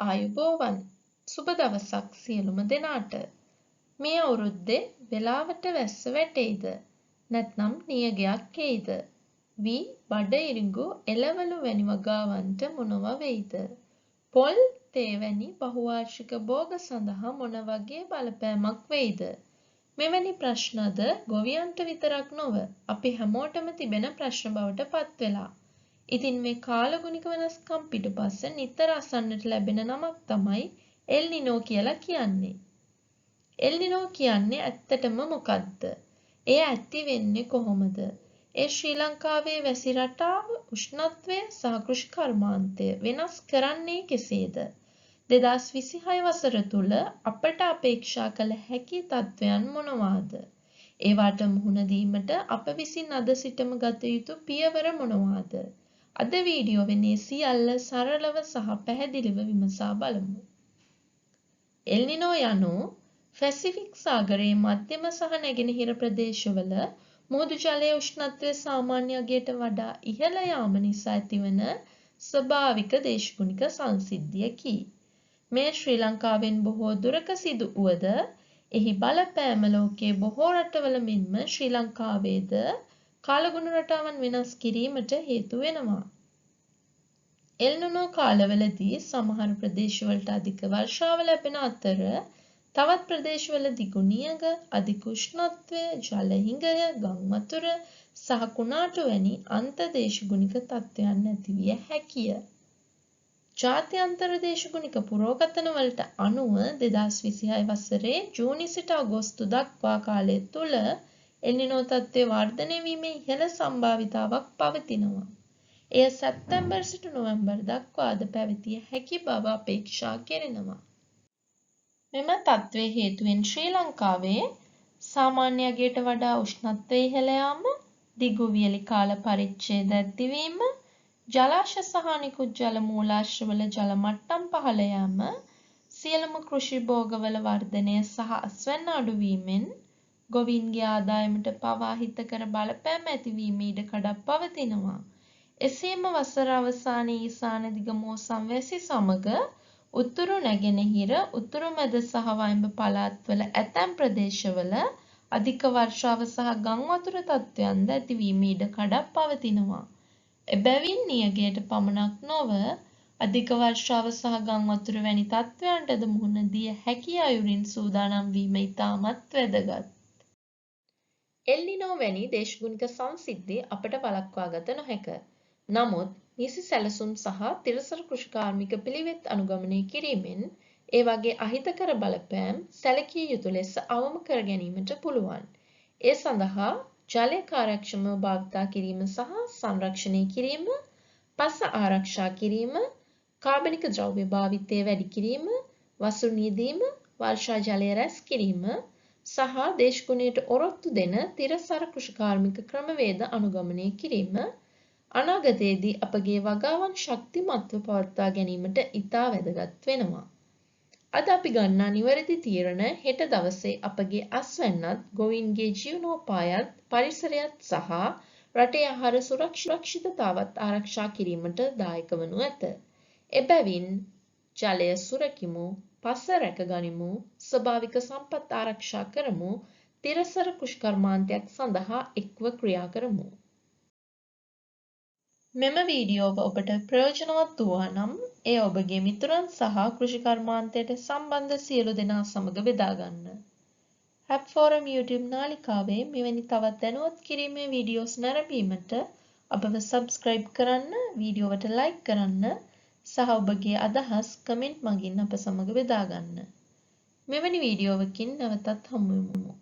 ආයුබෝවන් සුබ දවසක් සියලුම දෙනාට. මේ අවුරුද්දේ වෙලාවට වැස්ස වැටෙයිද? නැත්නම් නියගයක් එයිද? වී බඩ ඉරිඟු එළවලු වැනි වගාවන්ට මොනවා වෙයිද? පොල් තේ වැනි බහුවාර්ෂික භෝග සඳහා මොන වගේ බලපෑමක් වෙයිද? මෙවැනි ප්‍රශ්නද ගොවියන්ට විතරක් නොව අපි හැමෝටම තිබෙන ප්‍රශ්න බවට පත් වෙලා. ඉතින් මේ කාලගුණික වෙනස්කම් පිටුපස්ස නිතර අසන්නට ලැබෙන නමක් තමයි එල් නිනෝ කියලා කියන්නේ. එල් නිනෝ කියන්නේ ඇත්තටම මොකක්ද? එය ඇති වෙන්නේ කොහොමද? ඒ ශ්‍රී ලංකාවේ වැසි රටාව, උෂ්ණත්වය සහ කෘෂිකර්මාන්තය වෙනස් කරන්නේ කෙසේද? 2026 වසර තුල අපට අපේක්ෂා කළ හැකි තත්ත්වයන් මොනවාද? ඒවට මුහුණ දීමට අප විසින් අද සිටම ගත යුතු පියවර මොනවාද? අද වීඩියෝවේ මේ සියල්ල සරලව සහ පැහැදිලිව විමසා බලමු. එල් නිනෝ යනු පැසිෆික් සාගරයේ මධ්‍යම සහ නැගෙනහිර ප්‍රදේශවල මුහුදු ජලයේ උෂ්ණත්වය සාමාන්‍ය අගයට වඩා ඉහළ යාම නිසා ඇතිවන ස්වභාවික දේශගුණික සංසිද්ධියකි. මේ ශ්‍රී ලංකාවෙන් බොහෝ දුරක සිදු වුවද එහි බලපෑම ලෝකයේ බොහෝ රටවල මෙන්ම ශ්‍රී ලංකාවේද කාලගුණ රටාවන් වෙනස් කිරීමට හේතු වෙනවා. එල් නිනෝ කාලවලදී සමහර ප්‍රදේශවලට අධික වර්ෂාව ලැබෙන අතර තවත් ප්‍රදේශවල දිගු නියඟ, අධික උෂ්ණත්වය, ජල හිඟය, ගං වතුර සහ කුණාටු වැනි අන්තදේශගුණික තත්ත්වයන් ඇතිවිය හැකිය. ජාත්‍යන්තර දේශගුණික පුරෝගතන වලට අනුව 2026 වසරේ ජූනි සිට අගෝස්තු දක්වා කාලය තුල එල් නිනෝ තත්ත්වය වර්ධනය වීමේ ඉහළ සම්භාවිතාවක් පවතිනවා. එය සැප්තැම්බර් සිට නොවැම්බර් දක්වාද පැවතිය හැකි බව අපේක්ෂා කෙරෙනවා. මෙම තත්ත්වයේ හේතුවෙන් ශ්‍රී ලංකාවේ සාමාන්‍ය අගයට වඩා උෂ්ණත්වය ඉහළ යාම, දිගු වියලි කාල පරිච්ඡේද ඇතිවීම, ජලාශ සහ නිකුත් ජල මූලාශ්‍රවල ජල මට්ටම් පහළ යාම, සියලුම කෘෂි භෝගවල වර්ධනය සහ අස්වැන්න අඩුවීමෙන් ගොවීන්ගේ ආදායමට පවා හිතකර බලපෑම් ඇතිවීම ඉඩකඩක් පවතිනවා. එසේම වසර අවසානයේ ඊසාන දිග මෝසම් වැසි සමග උතුරු නැගෙනහිර, උතුරු මැද සහ වයඹ පළාත්වල ඇතැම් ප්‍රදේශවල අධික වර්ෂාව සහ ගං වතුර තත්ත්වයන්ද ඇතිවීම ඉඩකඩක් පවතිනවා. එබැවින් නියගයට පමණක් නොව අධික වර්ෂාව සහ ගං වතුර වැනි තත්ත්වයන්ටද මුහුණ දිය හැකි අයුරින් සූදානම් වීම ඉතාමත් වැදගත්. එල් නිනෝ වැනි දේශගුණික සංසිද්ධි අපට වළක්වා ගත නොහැක. නමුත් නිසි සැලසුම් සහ තිරසර කෘෂිකාර්මික පිළිවෙත් අනුගමනය කිරීමෙන් ඒ වගේ අහිතකර බලපෑම් සැලකිය යුතු ලෙස අවම කර ගැනීමට පුළුවන්. ඒ සඳහා ජලය කාර්යක්ෂමව භාවිතා කිරීම සහ සංරක්ෂණය කිරීම, පස ආරක්ෂා කිරීම, කාබනික ද්‍රව්‍ය භාවිතය වැඩි කිරීම, වසු නියදීම, වර්ෂා ජලය රැස් කිරීම සහ දේශගුණයට ඔරොත්තු දෙන තිරසර කෘෂිකාර්මික ක්‍රමවේද අනුගමනය කිරීම අනාගතයේදී අපගේ වගාවන් ශක්තිමත්ව පවත්වා ගැනීමට ඉතා වැදගත් වෙනවා. අද අපි ගන්නා නිවැරදි තීරණ හෙට දවසේ අපගේ අස්වැන්නත්, ගොවීන්ගේ ජීවනෝපායත්, පරිසරයත් සහ රටේ ආහාර සුරක්ෂිතතාවත් ආරක්ෂා කිරීමට දායක වනු ඇත. එබැවින් ජලය සුරකිමු, පස රැකගනිමු, ස්වභාවික සම්පත් ආරක්ෂා කරමු, තිරසර කෘෂිකර්මාන්තයක් සඳහා එක්ව ක්‍රියා කරමු. මෙම වීඩියෝව ඔබට ප්‍රයෝජනවත් වූවා නම් එය ඔබගේ මිතුරන් සහ කෘෂිකර්මාන්තයට සම්බන්ධ සියලු දෙනා සමග බෙදා ගන්න. හැප් ෆෝරම් YouTube නාලිකාවේ මෙවැනි තවත් දැනුවත් කිරීමේ වීඩියෝස් නැරඹීමට අපව සබ්ස්ක්‍රයිබ් කරන්න, වීඩියෝවට ලයික් කරන්න සහ ඔබගේ අදහස් කමෙන්ට් මගින් අප සමග බෙදා ගන්න. මෙවැනි වීඩියෝවකින් නැවතත් හමු වෙමු.